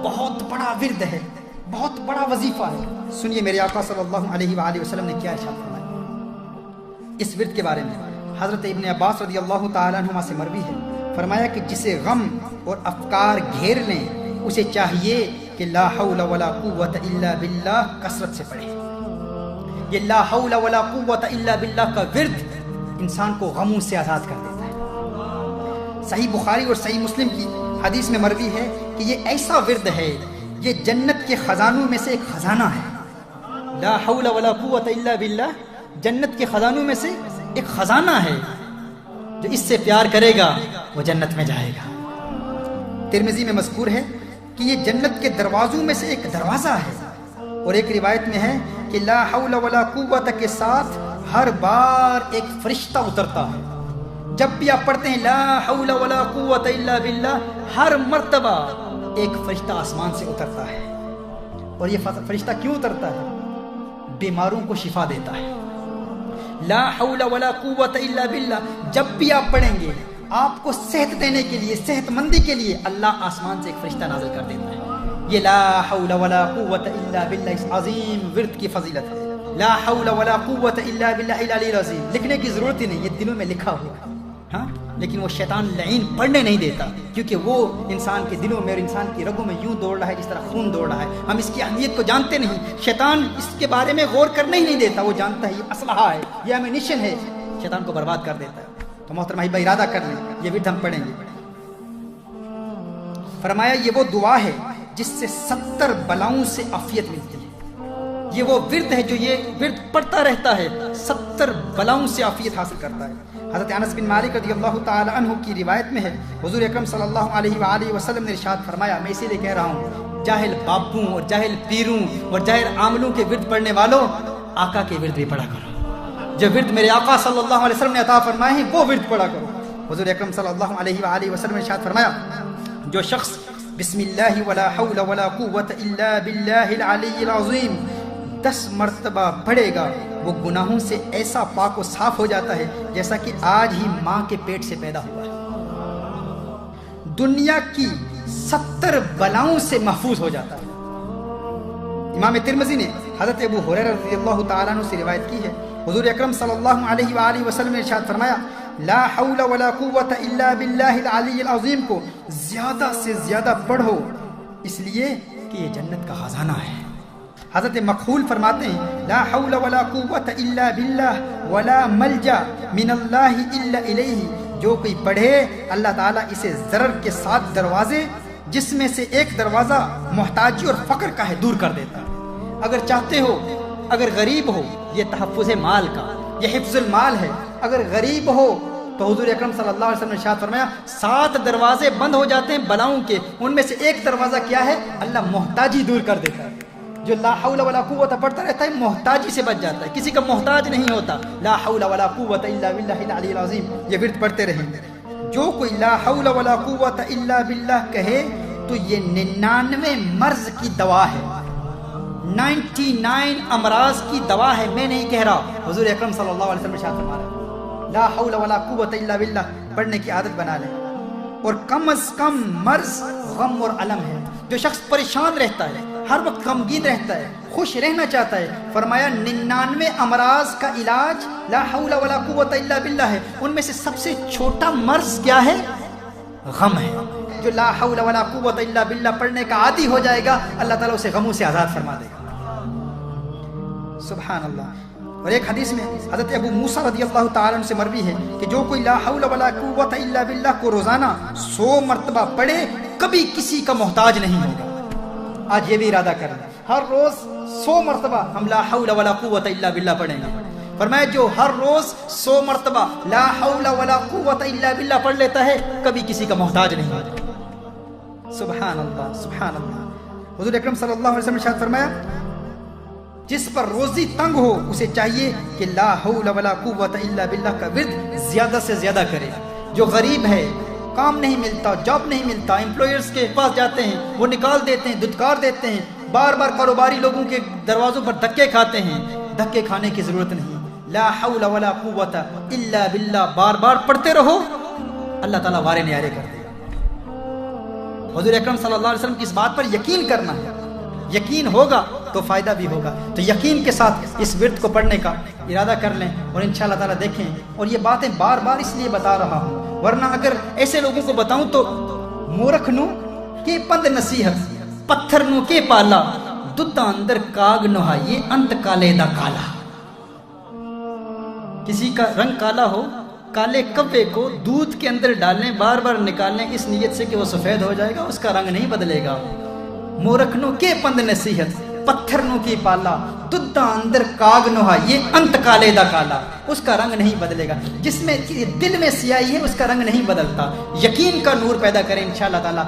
بہت بڑا ورد ہے، بہت بڑا وظیفہ ہے۔ سنیے میرے آقا صلی اللہ علیہ وآلہ وسلم نے کیا ارشاد فرمایا اس ورد کے بارے میں۔ حضرت ابن عباس رضی اللہ تعالیٰ عنہما سے مروی ہے، فرمایا کہ جسے غم اور افکار گھیر لیں اسے چاہیے کہ لا حول ولا قوت الا باللہ کثرت سے پڑھے۔ یہ لا حول ولا قوت الا باللہ کا ورد انسان کو غموں سے آزاد کر دیتا ہے۔ صحیح بخاری اور صحیح مسلم کی حدیث میں مروی ہے کہ یہ ایسا ورد ہے، یہ جنت کے خزانوں میں سے ایک خزانہ ہے۔ لا حول ولا قوت الا باللہ جنت کے خزانوں میں سے ایک خزانہ ہے، جو اس سے پیار کرے گا وہ جنت میں جائے گا۔ ترمذی میں مذکور ہے کہ یہ جنت کے دروازوں میں سے ایک دروازہ ہے، اور ایک روایت میں ہے کہ لا حول ولا قوت کے ساتھ ہر بار ایک فرشتہ اترتا ہے۔ جب بھی آپ پڑھتے ہیں لا حول ولا قوت الا باللہ، ہر مرتبہ ایک فرشتہ آسمان سے اترتا ہے۔ اور یہ فرشتہ کیوں اترتا ہے؟ بیماروں کو شفا دیتا ہے۔ لا حول ولا قوت الا باللہ جب بھی آپ پڑھیں گے، آپ کو صحت دینے کے لیے، صحت مندی کے لیے اللہ آسمان سے ایک فرشتہ نازل کر دیتا ہے۔ یہ لا حول ولا قوت الا باللہ اس عظیم ورد کی فضیلت ہے۔ لا حول ولا قوت الا باللہ العلی العظیم لکھنے کی ضرورت ہی نہیں، یہ دلوں میں لکھا ہوا ہے، ہاں، لیکن وہ شیطان لعین پڑھنے نہیں دیتا، کیونکہ وہ انسان کے دلوں میں اور انسان کی رگوں میں یوں دوڑ رہا ہے جس طرح خون دوڑ رہا ہے۔ ہم اس کی اہمیت کو جانتے نہیں، شیطان اس کے بارے میں غور کرنے ہی نہیں دیتا، وہ جانتا ہے یہ اسلحہ ہے، یہ ایمونیشن ہے، شیطان کو برباد کر دیتا ہے۔ تو محترم احبہ ارادہ کر لیں، یہ ورد ہم پڑھیں گے۔ فرمایا یہ وہ دعا ہے جس سے 70 بلاؤں سے عافیت ملتی ہے۔ یہ وہ ورد ہے جو یہ ورد پڑھتا رہتا ہے، 70 بلاؤں سے عافیت حاصل کرتا ہے۔ حضرت انس بن مالک رضی اللہ تعالی عنہ کی روایت میں ہے، حضور اکرم صلی اللہ علیہ وآلہ وسلم نے ارشاد فرمایا، میں اسی لیے کہہ رہا ہوں جاہل بابوں اور جاہل پیروں اور جاہل عاملوں کے ورد پڑھنے والوں، آقا کے ورد بھی پڑھا کرو۔ جو ورد میرے آقا صلی اللہ علیہ وسلم نے عطا فرمائے ہیں وہ ورد پڑھا کرو۔ حضور اکرم صلی اللہ علیہ وآلہ وسلم نے ارشاد فرمایا، جو شخص بسم اللہ ولا حول ولا قوت الا باللہ العلی العظیم 10 مرتبہ پڑھے گا، وہ گناہوں سے ایسا پاک و صاف ہو جاتا ہے جیسا کہ آج ہی ماں کے پیٹ سے پیدا ہوا ہے۔ دنیا کی 70 بلاؤں سے محفوظ ہو جاتا ہے۔ امام ترمذی نے حضرت ابو ہریرہ رضی اللہ تعالیٰ عنہ سے روایت کی ہے، حضور اکرم صلی اللہ علیہ وآلہ وسلم نے ارشاد فرمایا، لا حول ولا قوت الا باللہ العلی العظیم کو زیادہ سے زیادہ پڑھو، اس لیے کہ یہ جنت کا خزانہ ہے۔ حضرت مقحول فرماتے ہیں، لا حول ولا قوت الا باللہ ولا ملجا من اللہ الا الیہ، جو کوئی پڑھے اللہ تعالیٰ اسے ضرر کے 7 دروازے جس میں سے ایک دروازہ محتاجی اور فقر کا ہے دور کر دیتا ہے۔ اگر چاہتے ہو، اگر غریب ہو، یہ تحفظ مال کا، یہ حفظ المال ہے، اگر غریب ہو تو حضور اکرم صلی اللہ علیہ وسلم نے ارشاد فرمایا 7 دروازے بند ہو جاتے ہیں بلاؤں کے، ان میں سے ایک دروازہ کیا ہے؟ اللہ محتاجی دور کر دیتا ہے۔ جو لا حول ولا قوت پڑھتا رہتا ہے محتاجی سے بچ جاتا ہے، کسی کا محتاج نہیں ہوتا۔ لا حول ولا قوت الا باللہ العلی العظیم یہ ورد پڑھتے رہیں۔ جو کوئی لا حول ولا قوت الا باللہ کہے تو یہ 99 مرض کی دوا ہے، 99 امراض کی دوا ہے، میں نہیں کہہ رہا، حضور اکرم صلی اللہ علیہ وسلم ارشاد فرما رہے ہیں۔ لا حول ولا قوت الا باللہ پڑھنے کی عادت بنا لیں، اور کم از کم مرض غم اور علم ہے۔ جو شخص پریشان رہتا ہے، ہر وقت غمگین رہتا ہے، خوش رہنا چاہتا ہے، فرمایا 99 امراض کا علاج لا حول ولا قوت الا باللہ ہے، ان میں سے سب سے چھوٹا مرض کیا ہے؟ غم ہے۔ جو لا حول ولا قوت الا باللہ پڑھنے کا عادی ہو جائے گا، اللہ تعالیٰ اسے غموں سے آزاد فرما دے گا۔ سبحان اللہ۔ اور ایک حدیث میں حضرت ابو موسیٰ رضی اللہ تعالیٰ عنہ سے مروی ہے کہ جو کوئی لا حول ولا قوت الا باللہ کو روزانہ 100 مرتبہ پڑھے کبھی کسی کا محتاج نہیں ہوگا۔ آج یہ بھی ارادہ کریں، ہر روز 100 مرتبہ ہم لا حول ولا قوت الا باللہ پڑھیں گے۔ فرمایا جو ہر روز 100 مرتبہ لا حول ولا قوت الا باللہ پڑھ لیتا ہے کبھی کسی کا محتاج نہیں ہوگا۔ سبحان اللہ، سبحان اللہ۔ حضور اکرم صلی اللہ علیہ وسلم نے ارشاد فرمایا، جس پر روزی تنگ ہو اسے چاہیے کہ لا حول ولا قوت الا باللہ کا ورد زیادہ سے زیادہ کرے۔ جو غریب ہے، کام نہیں ملتا، جاب نہیں ملتا، امپلائرز کے پاس جاتے ہیں، وہ نکال دیتے ہیں، دھتکار دیتے ہیں، بار بار کاروباری لوگوں کے دروازوں پر دھکے کھاتے ہیں، دھکے کھانے کی ضرورت نہیں۔ لا حول ولا قوت الا باللہ بار بار پڑھتے رہو، اللہ تعالیٰ وارے نیارے کر دے گا۔ حضور اکرم صلی اللہ علیہ وسلم کی اس بات پر یقین کرنا ہے. یقین ہوگا تو فائدہ بھی ہوگا. تو یقین کے ساتھ اس ورد کو پڑھنے کا ارادہ کر لیں اور انشاءاللہ تعالیٰ دیکھیں. اور یہ باتیں بار بار اس لیے بتا رہا ہوں، ورنہ اگر ایسے لوگوں کو بتاؤں تو مورکھ نو کے پند نصیحت پتھر نو کے پالا دودھ اندر کاگ نہائیے انت کالے دا کالا. کسی کا رنگ کالا ہو، کالے کبے کو دودھ کے اندر ڈالیں، بار بار نکالیں اس نیت سے کہ وہ سفید ہو جائے گا، اس کا رنگ نہیں بدلے گا. مورکھنوں کے پند نصیحت پتھرنوں کی پالا دودھ اندر کاگ نہائیے انت کالے دا کالا. اس کا رنگ نہیں بدلے گا. جس میں دل میں سیاہی ہے اس کا رنگ نہیں بدلتا. یقین کا نور پیدا کریں انشاءاللہ تعالی.